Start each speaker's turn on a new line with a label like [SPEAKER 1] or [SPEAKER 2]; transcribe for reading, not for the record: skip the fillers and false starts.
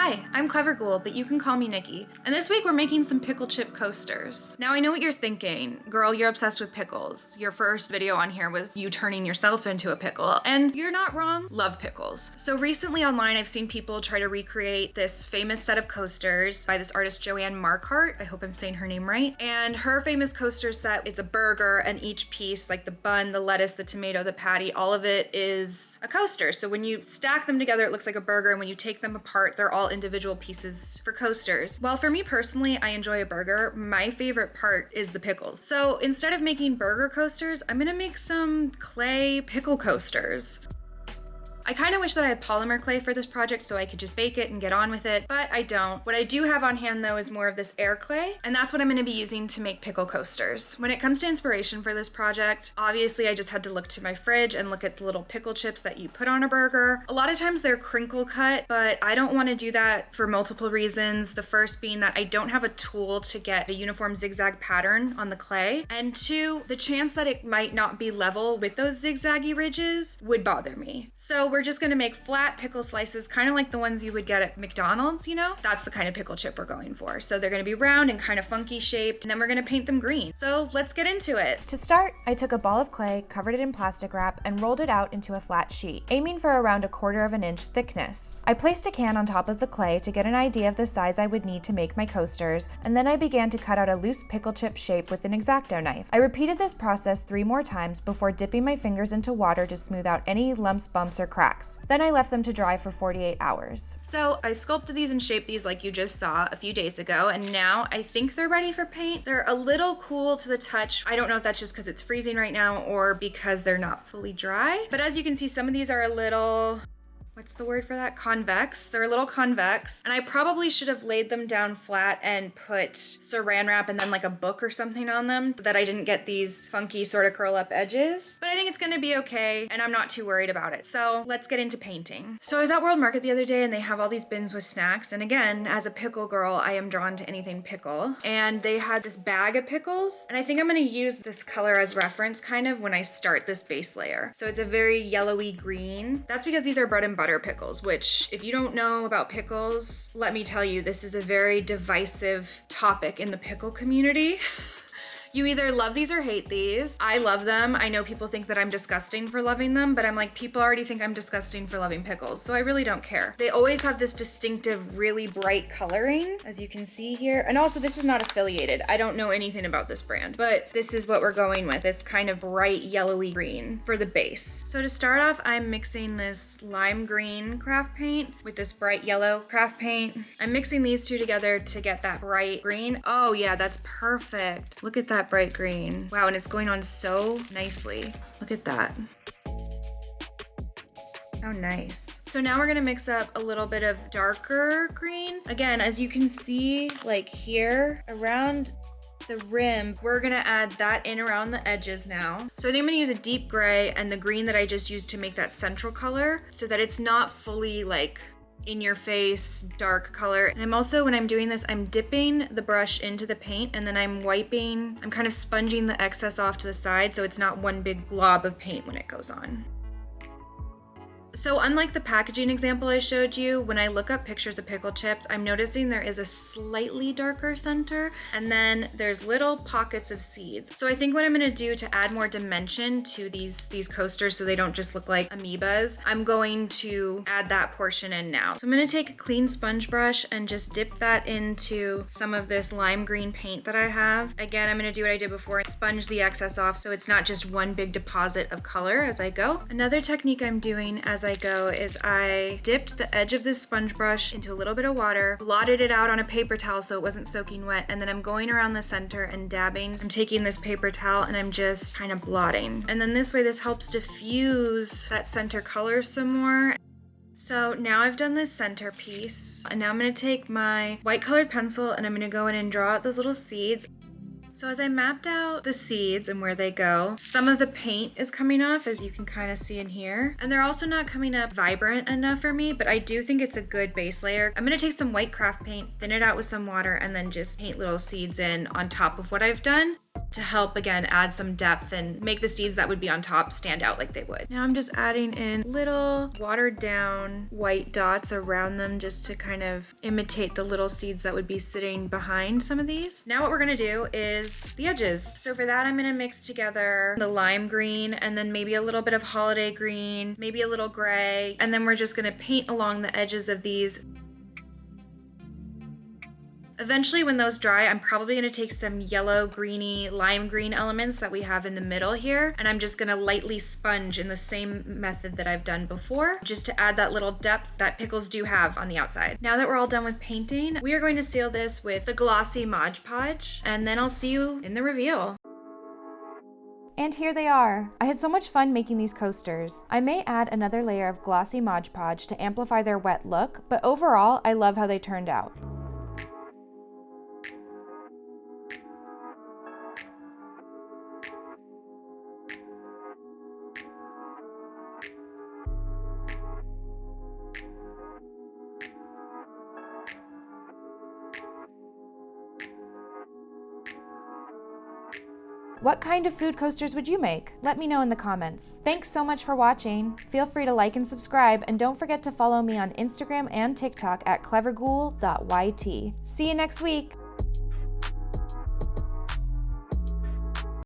[SPEAKER 1] Hi, I'm Clever Ghoul, but you can call me Nikki. And this week we're making some pickle chip coasters. Now I know what you're thinking. Girl, you're obsessed with pickles. Your first video on here was you turning yourself into a pickle. And you're not wrong. Love pickles. So recently online I've seen people try to recreate this famous set of coasters by this artist Jo Anne Marquardt. I hope I'm saying her name right. And her famous coaster set, it's a burger, and each piece, like the bun, the lettuce, the tomato, the patty, all of it is a coaster. So when you stack them together, it looks like a burger, and when you take them apart, they're all individual pieces for coasters. Well, for me personally, I enjoy a burger. My favorite part is the pickles. So instead of making burger coasters, I'm gonna make some clay pickle coasters. I kind of wish that I had polymer clay for this project so I could just bake it and get on with it, but I don't. What I do have on hand though is more of this air clay, and that's what I'm gonna be using to make pickle coasters. When it comes to inspiration for this project, obviously I just had to look to my fridge and look at the little pickle chips that you put on a burger. A lot of times they're crinkle cut, but I don't wanna do that for multiple reasons. The first being that I don't have a tool to get a uniform zigzag pattern on the clay, and two, the chance that it might not be level with those zigzaggy ridges would bother me. So we're just gonna make flat pickle slices, kind of like the ones you would get at McDonald's, you know? That's the kind of pickle chip we're going for. So they're gonna be round and kind of funky shaped, and then we're gonna paint them green. So let's get into it.
[SPEAKER 2] To start, I took a ball of clay, covered it in plastic wrap, and rolled it out into a flat sheet, aiming for around 1/4 inch thickness. I placed a can on top of the clay to get an idea of the size I would need to make my coasters, and then I began to cut out a loose pickle chip shape with an X-Acto knife. I repeated this process 3 more times before dipping my fingers into water to smooth out any lumps, bumps, or cracks. Then I left them to dry for 48 hours.
[SPEAKER 1] So I sculpted these and shaped these like you just saw a few days ago, and now I think they're ready for paint. They're a little cool to the touch. I don't know if that's just because it's freezing right now or because they're not fully dry, but as you can see, some of these are a little, what's the word for that? Convex. They're a little convex, and I probably should have laid them down flat and put saran wrap and then like a book or something on them so that I didn't get these funky sort of curl up edges. But I think it's gonna be okay, and I'm not too worried about it. So let's get into painting. So I was at World Market the other day, and they have all these bins with snacks. And again, as a pickle girl, I am drawn to anything pickle. And they had this bag of pickles, and I think I'm gonna use this color as reference kind of when I start this base layer. So it's a very yellowy green. That's because these are bread and butter pickles, which if you don't know about pickles, let me tell you, this is a very divisive topic in the pickle community. You either love these or hate these. I love them. I know people think that I'm disgusting for loving them, but I'm like, people already think I'm disgusting for loving pickles, so I really don't care. They always have this distinctive, really bright coloring, as you can see here. And also, this is not affiliated. I don't know anything about this brand, but this is what we're going with, this kind of bright yellowy green for the base. So to start off, I'm mixing this lime green craft paint with this bright yellow craft paint. I'm mixing these two together to get that bright green. Oh yeah, that's perfect. Look at that bright green. Wow, and it's going on so nicely. Look at that. How nice. So now we're gonna mix up a little bit of darker green. Again, as you can see, like here around the rim, we're gonna add that in around the edges now. So I think I'm gonna use a deep gray and the green that I just used to make that central color so that it's not fully like in your face dark color. And I'm also, when I'm doing this, I'm dipping the brush into the paint, and then I'm kind of sponging the excess off to the side so it's not one big glob of paint when it goes on. So unlike the packaging example I showed you, when I look up pictures of pickle chips, I'm noticing there is a slightly darker center, and then there's little pockets of seeds. So I think what I'm gonna do to add more dimension to these coasters so they don't just look like amoebas, I'm going to add that portion in now. So I'm gonna take a clean sponge brush and just dip that into some of this lime green paint that I have. Again, I'm gonna do what I did before and sponge the excess off so it's not just one big deposit of color as I go. Another technique I'm doing as I go is I dipped the edge of this sponge brush into a little bit of water, blotted it out on a paper towel so it wasn't soaking wet, and then I'm going around the center and dabbing. I'm taking this paper towel and I'm just kind of blotting. And then this way, this helps diffuse that center color some more. So now I've done this center piece, and now I'm gonna take my white colored pencil and I'm gonna go in and draw out those little seeds. So as I mapped out the seeds and where they go, some of the paint is coming off, as you can kind of see in here. And they're also not coming up vibrant enough for me, but I do think it's a good base layer. I'm gonna take some white craft paint, thin it out with some water, and then just paint little seeds in on top of what I've done. to help, again, add some depth and make the seeds that would be on top stand out like they would. Now I'm just adding in little watered down white dots around them just to kind of imitate the little seeds that would be sitting behind some of these. Now what we're gonna do is the edges. So for that, I'm gonna mix together the lime green and then maybe a little bit of holiday green, maybe a little gray, and then we're just gonna paint along the edges of these. Eventually, when those dry, I'm probably gonna take some yellow, greeny, lime green elements that we have in the middle here, and I'm just gonna lightly sponge in the same method that I've done before, just to add that little depth that pickles do have on the outside. Now that we're all done with painting, we are going to seal this with the glossy Mod Podge, and then I'll see you in the reveal.
[SPEAKER 2] And here they are. I had so much fun making these coasters. I may add another layer of glossy Mod Podge to amplify their wet look, but overall, I love how they turned out. What kind of food coasters would you make? Let me know in the comments. Thanks so much for watching. Feel free to like and subscribe, and don't forget to follow me on Instagram and TikTok at cleverghoul.yt. See you next week!